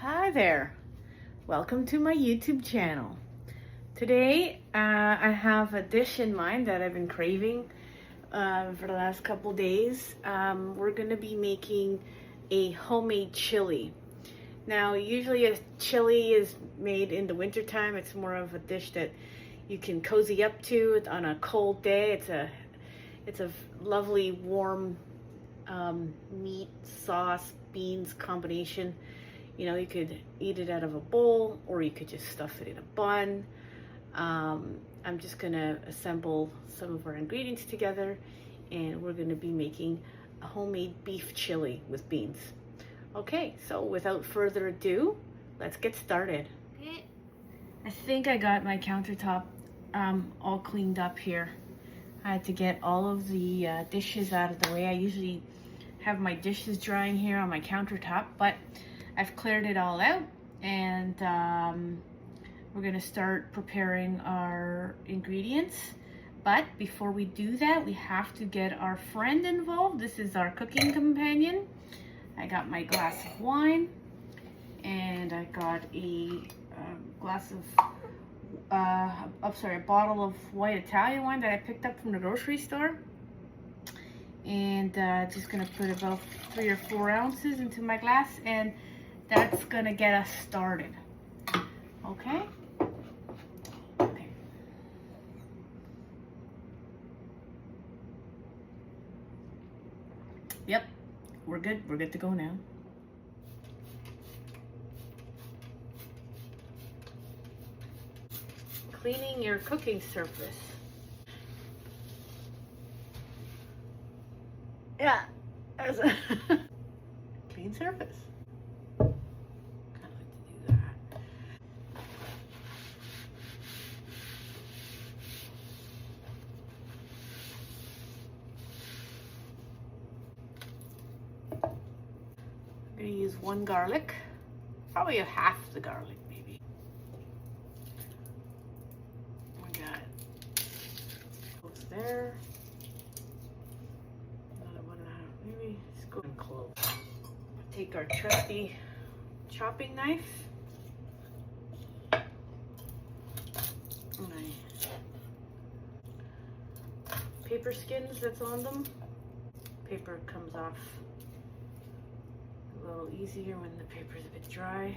Hi there, welcome to my YouTube channel. Today I have a dish in mind that I've been craving for the last couple days. We're going to be making a homemade chili. Now usually a chili is made in the wintertime. It's more of a dish that you can cozy up to on a cold day. It's a lovely warm meat, sauce, beans combination. You know, you could eat it out of a bowl or you could just stuff it in a bun. I'm just gonna assemble some of our ingredients together and we're gonna be making a homemade beef chili with beans. Okay, so without further ado, let's get started. Okay. I think I got my countertop all cleaned up here. I had to get all of the dishes out of the way. I usually have my dishes drying here on my countertop, but I've cleared it all out, and we're gonna start preparing our ingredients. But before we do that, we have to get our friend involved. This is our cooking companion. I got my glass of wine, and I got a glass of, a bottle of white Italian wine that I picked up from the grocery store. And just gonna put about 3 or 4 ounces into my glass, and that's gonna get us started. Okay? Okay. Yep, we're good. We're good to go now. Cleaning your cooking surface. Yeah, there's a clean surface. Kind of like to do that. I'm gonna use 1 garlic, probably a half the garlic maybe. We got cloves there. Maybe let's go and clove. Take our trusty chopping knife. My paper skins that's on them. Paper comes off a little easier when the paper's a bit dry.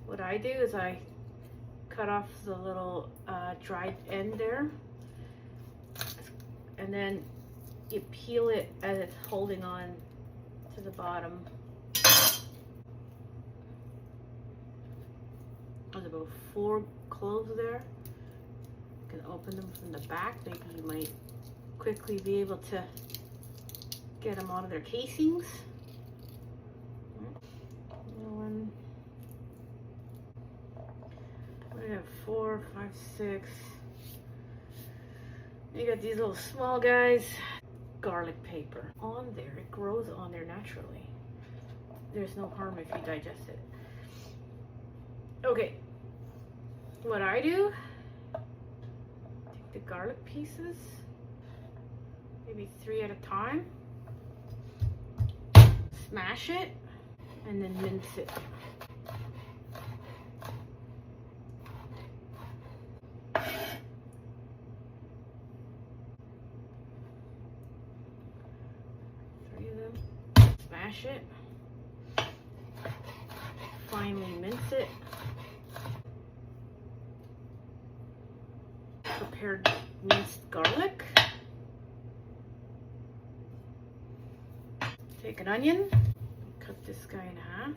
What I do is I cut off the little dried end there, and then you peel it as it's holding on to the bottom. There's about 4 cloves there. You can open them from the back. Maybe you might quickly be able to get them out of their casings. We have 4, 5, 6. You got these little small guys. Garlic paper on there. It grows on there naturally. There's no harm if you digest it. Okay. What I do, take the garlic pieces, maybe 3 at a time, smash it, and then mince it. Smash it, finely mince it. Prepared minced garlic. Take an onion, cut this guy in half.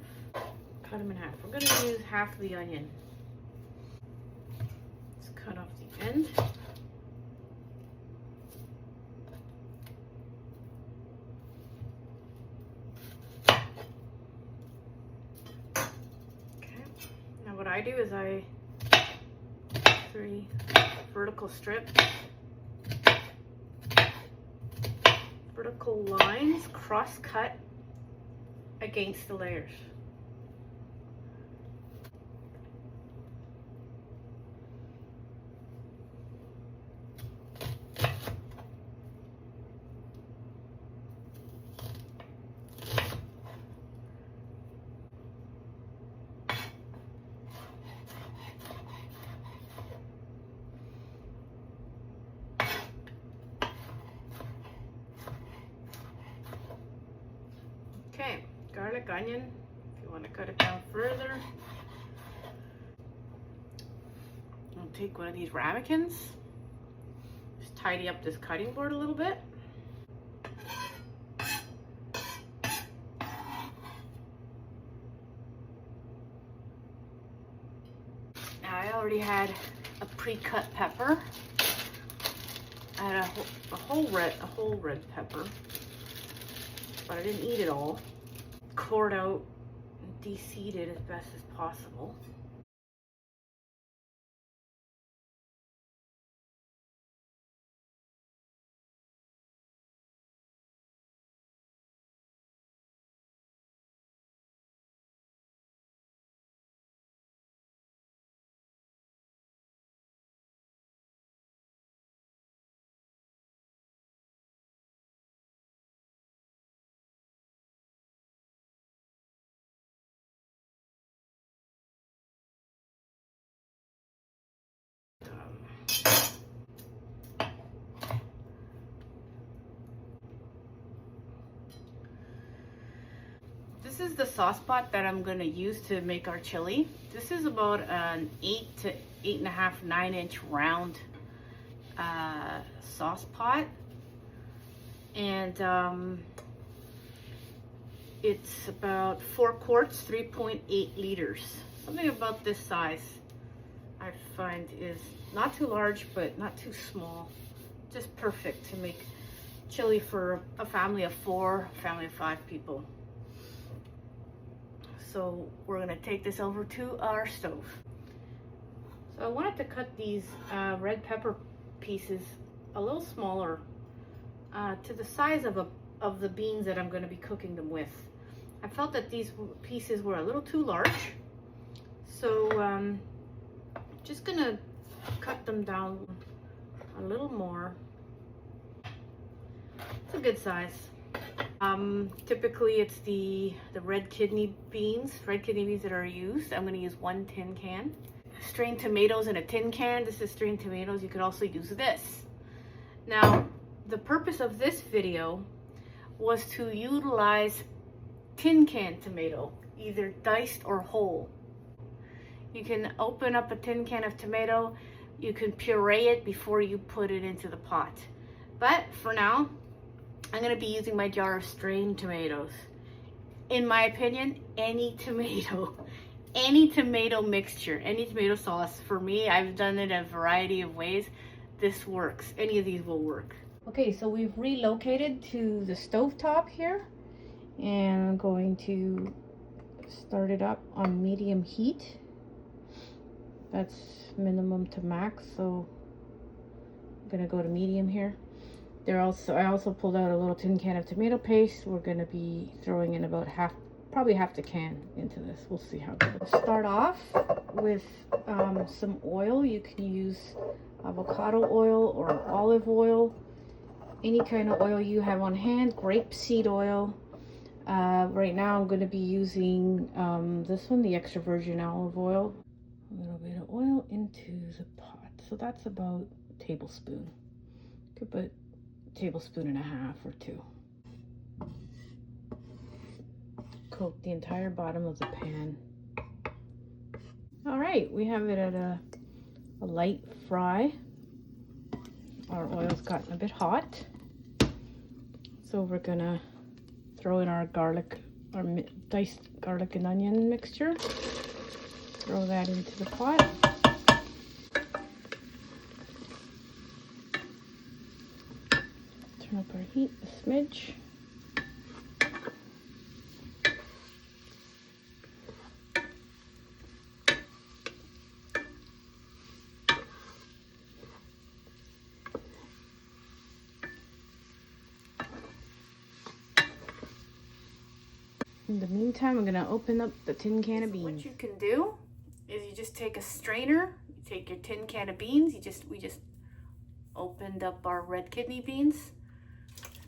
Cut him in half. We're going to use half the onion. Let's cut off the end. What I do is I 3 vertical strips, vertical lines, cross cut against the layers. garlic, onion, if you want to cut it down further. I'll take one of these ramekins. Just tidy up this cutting board a little bit. Now I already had a pre-cut pepper. I had a whole red pepper, but I didn't eat it all. Cored out and de-seeded as best as possible. This is the sauce pot that I'm going to use to make our chili. This is about an 8 to 8.5, 9-inch round sauce pot. And it's about 4 quarts, 3.8 liters. Something about this size I find is not too large, but not too small. Just perfect to make chili for a family of 4, family of 5 people. So we're gonna take this over to our stove. So I wanted to cut these red pepper pieces a little smaller to the size of the beans that I'm gonna be cooking them with. I felt that these pieces were a little too large. So just gonna cut them down a little more. It's a good size. Typically it's the red kidney beans that are used. I'm gonna use 1 tin can. Strained tomatoes in a tin can. This is strained tomatoes. You could also use this. Now, the purpose of this video was to utilize tin can tomato, either diced or whole. You can open up a tin can of tomato. You can puree it before you put it into the pot. But for now, I'm gonna be using my jar of strained tomatoes. In my opinion, any tomato mixture, any tomato sauce, for me, I've done it a variety of ways. This works. Any of these will work. Okay, so we've relocated to the stovetop here, and I'm going to start it up on medium heat. That's minimum to max, so I'm gonna go to medium here. I also pulled out a little tin can of tomato paste. We're gonna be throwing in about probably half the can into this. We'll see how it goes. Start off with some oil. You can use avocado oil or olive oil, any kind of oil you have on hand. Grapeseed oil. Right now I'm gonna be using this one, the extra virgin olive oil. A little bit of oil into the pot. So that's about a tablespoon. Could put tablespoon and a half or 2. Coat the entire bottom of the pan. All right, we have it at a light fry. Our oil's gotten a bit hot, so we're gonna throw in our garlic, our diced garlic and onion mixture. Throw that into the pot. Turn up our heat a smidge. In the meantime, I'm gonna open up the tin can of beans. What you can do is you just take a strainer, you take your tin can of beans, we just opened up our red kidney beans,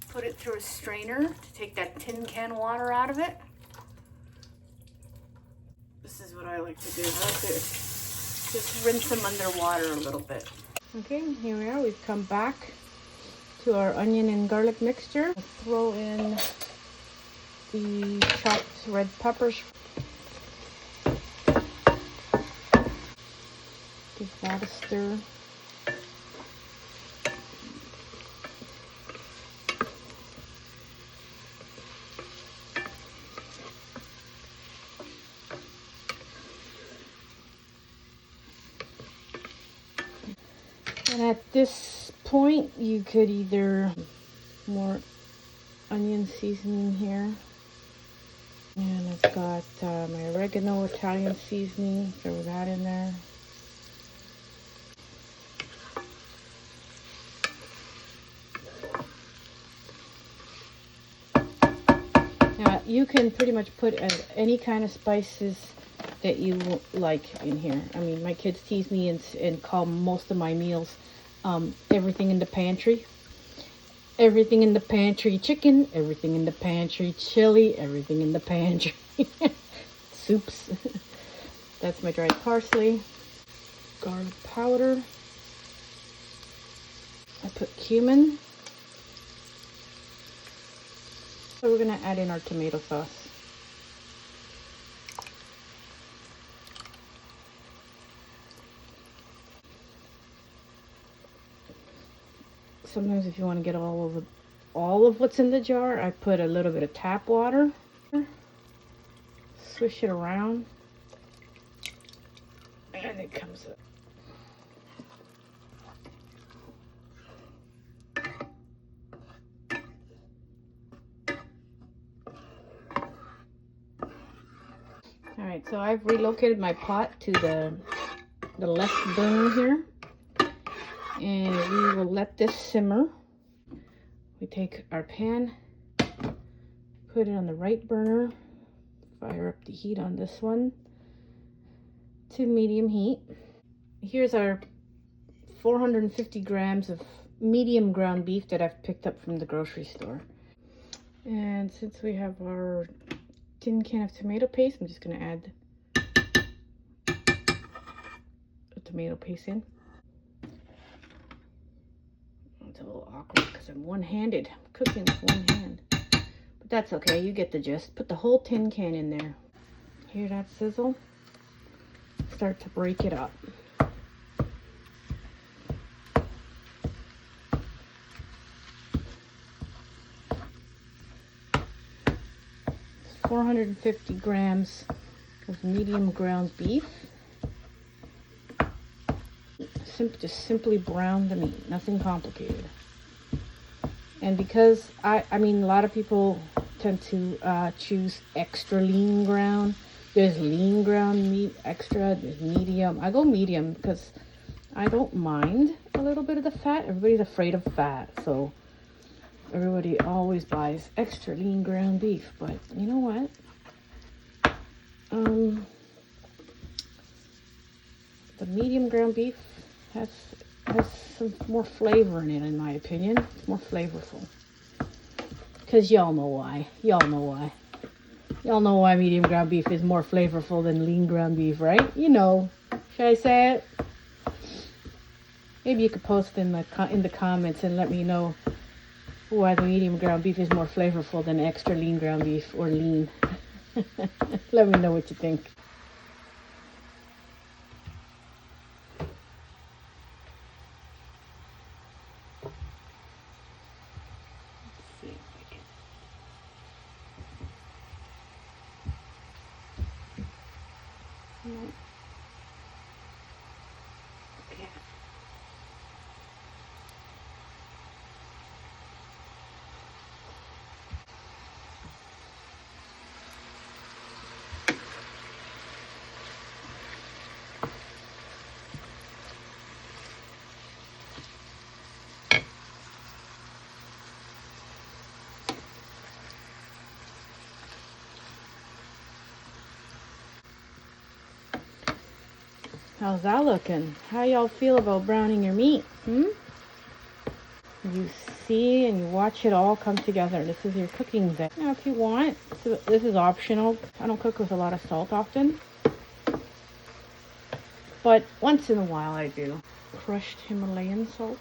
put it through a strainer to take that tin can water out of it. This is what I like to do. I like to just rinse them under water a little bit. Okay, here we are. We've come back to our onion and garlic mixture. Throw in the chopped red peppers. Give that a stir. And at this point, you could either more onion seasoning here. And I've got my oregano Italian seasoning. Throw that in there. Now, you can pretty much put any kind of spices that you like in here. I mean, my kids tease me and call most of my meals everything in the pantry. Everything in the pantry chicken, everything in the pantry chili, everything in the pantry soups. That's my dried parsley. Garlic powder. I put cumin. So we're going to add in our tomato sauce. Sometimes if you want to get all of what's in the jar, I put a little bit of tap water. Swish it around. And it comes up. Alright, so I've relocated my pot to the left burner here. And we will let this simmer. We take our pan, put it on the right burner, fire up the heat on this one to medium heat. Here's our 450 grams of medium ground beef that I've picked up from the grocery store. And since we have our tin can of tomato paste, I'm just going to add the tomato paste in. It's a little awkward because I'm one-handed. I'm cooking with one hand. But that's okay. You get the gist. Put the whole tin can in there. Hear that sizzle? Start to break it up. 450 grams of medium ground beef. Just simply brown the meat, nothing complicated. And because I mean, a lot of people tend to choose extra lean ground. There's lean ground meat, extra, there's medium. I go medium because I don't mind a little bit of the fat. Everybody's afraid of fat, so everybody always buys extra lean ground beef. But you know what? The medium ground beef has some more flavor in it, in my opinion. It's more flavorful. Because y'all know why. Y'all know why. Y'all know why medium ground beef is more flavorful than lean ground beef, right? You know. Should I say it? Maybe you could post in the comments and let me know why the medium ground beef is more flavorful than extra lean ground beef or lean. Let me know what you think. How's that looking? How y'all feel about browning your meat? You see and you watch it all come together. This is your cooking thing. Now, if you want, so this is optional. I don't cook with a lot of salt often, but once in a while I do. Crushed Himalayan salt.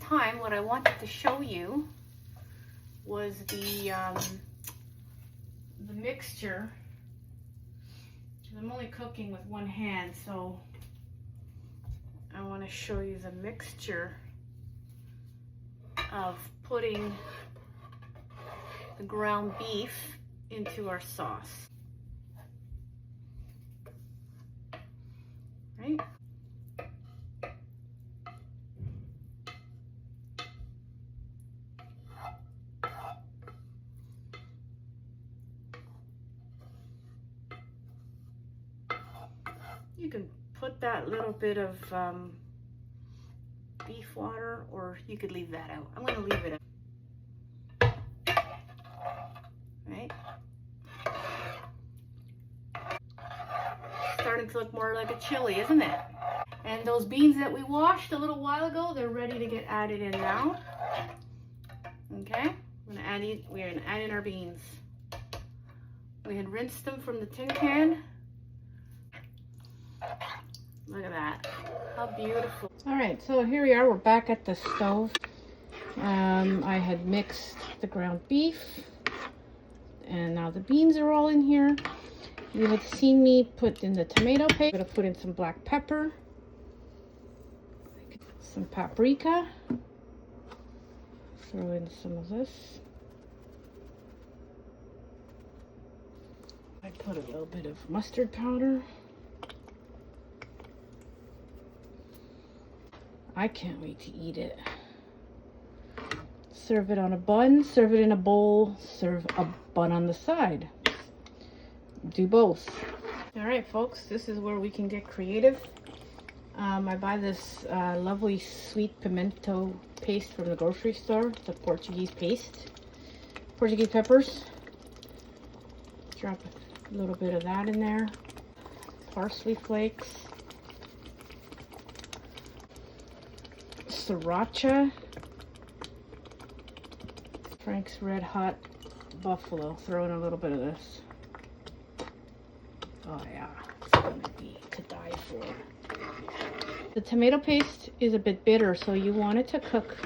time, what I wanted to show you was the mixture. I'm only cooking with one hand, so I want to show you the mixture of putting the ground beef into our sauce. Right? You can put that little bit of beef water, or you could leave that out. I'm going to leave it out. Right? Starting to look more like a chili, isn't it? And those beans that we washed a little while ago, they're ready to get added in now. Okay? We're going to add in our beans. We had rinsed them from the tin can. Look at that. How beautiful. All right, so here we are. We're back at the stove. I had mixed the ground beef, and now the beans are all in here. You had seen me put in the tomato paste. I'm going to put in some black pepper, some paprika. Throw in some of this. I put a little bit of mustard powder. I can't wait to eat it. Serve it on a bun, serve it in a bowl, serve a bun on the side. Do both. All right, folks, this is where we can get creative. I buy this lovely sweet pimento paste from the grocery store. It's a Portuguese paste. Portuguese peppers. Drop a little bit of that in there. Parsley flakes. Sriracha. Frank's Red Hot Buffalo. Throw in a little bit of this. Oh yeah, it's gonna be to die for. The tomato paste is a bit bitter, so you want it to cook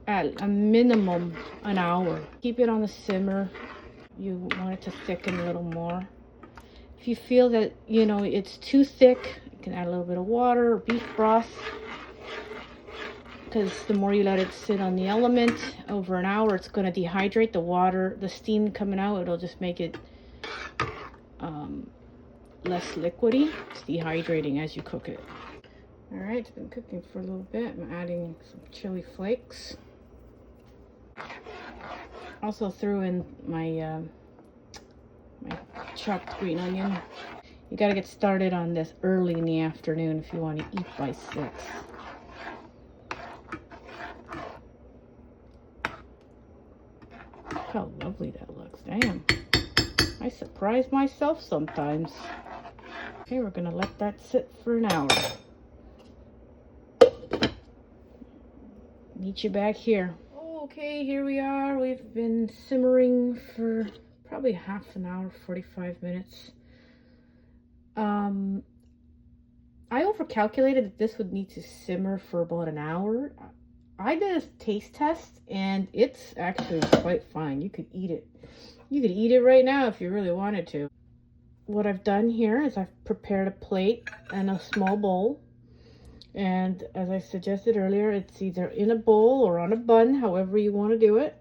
at a minimum an hour. Keep it on the simmer. You want it to thicken a little more. If you feel that, you know, it's too thick, you can add a little bit of water or beef broth. Because the more you let it sit on the element over an hour, it's going to dehydrate the water. The steam coming out, it'll just make it less liquidy. It's dehydrating as you cook it. All right, it's been cooking for a little bit. I'm adding some chili flakes. Also threw in my my chopped green onion. You got to get started on this early in the afternoon if you want to eat by 6. How lovely that looks. Damn. I surprise myself sometimes. Okay, we're going to let that sit for an hour. Meet you back here. Okay, here we are. We've been simmering for probably half an hour, 45 minutes. I overcalculated that this would need to simmer for about an hour. I did a taste test and it's actually quite fine. You could eat it. You could eat it right now if you really wanted to. What I've done here is I've prepared a plate and a small bowl. And as I suggested earlier, it's either in a bowl or on a bun, however you want to do it.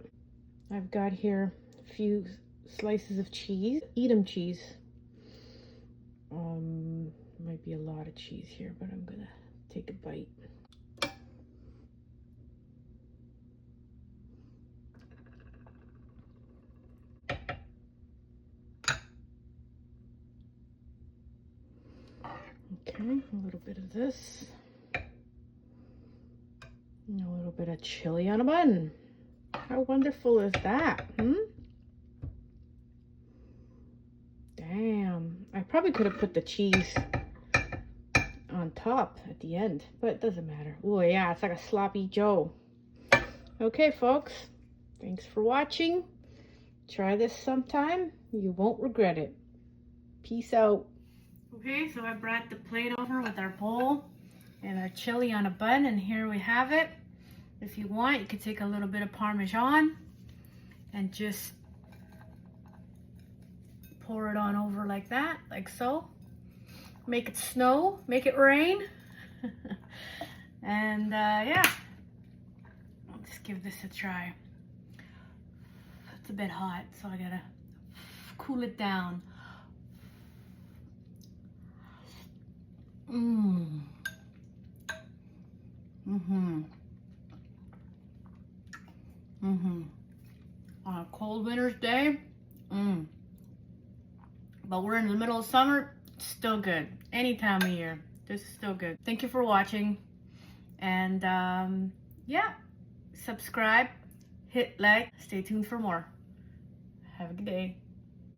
I've got here a few slices of cheese, Edam cheese. Might be a lot of cheese here, but I'm gonna take a bite. Okay, a little bit of this. And a little bit of chili on a bun. How wonderful is that, Damn. I probably could have put the cheese on top at the end, but it doesn't matter. Oh yeah, it's like a sloppy Joe. Okay, folks. Thanks for watching. Try this sometime. You won't regret it. Peace out. Okay, so I brought the plate over with our bowl and our chili on a bun, and here we have it. If you want, you could take a little bit of Parmesan and just pour it on over like that, like so. Make it snow, make it rain. And yeah, let's give this a try. It's a bit hot, so I gotta cool it down. On a cold winter's day, but we're in the middle of summer, still good. Any time of year, this is still good. Thank you for watching, and yeah, subscribe, hit like, stay tuned for more. Have a good day.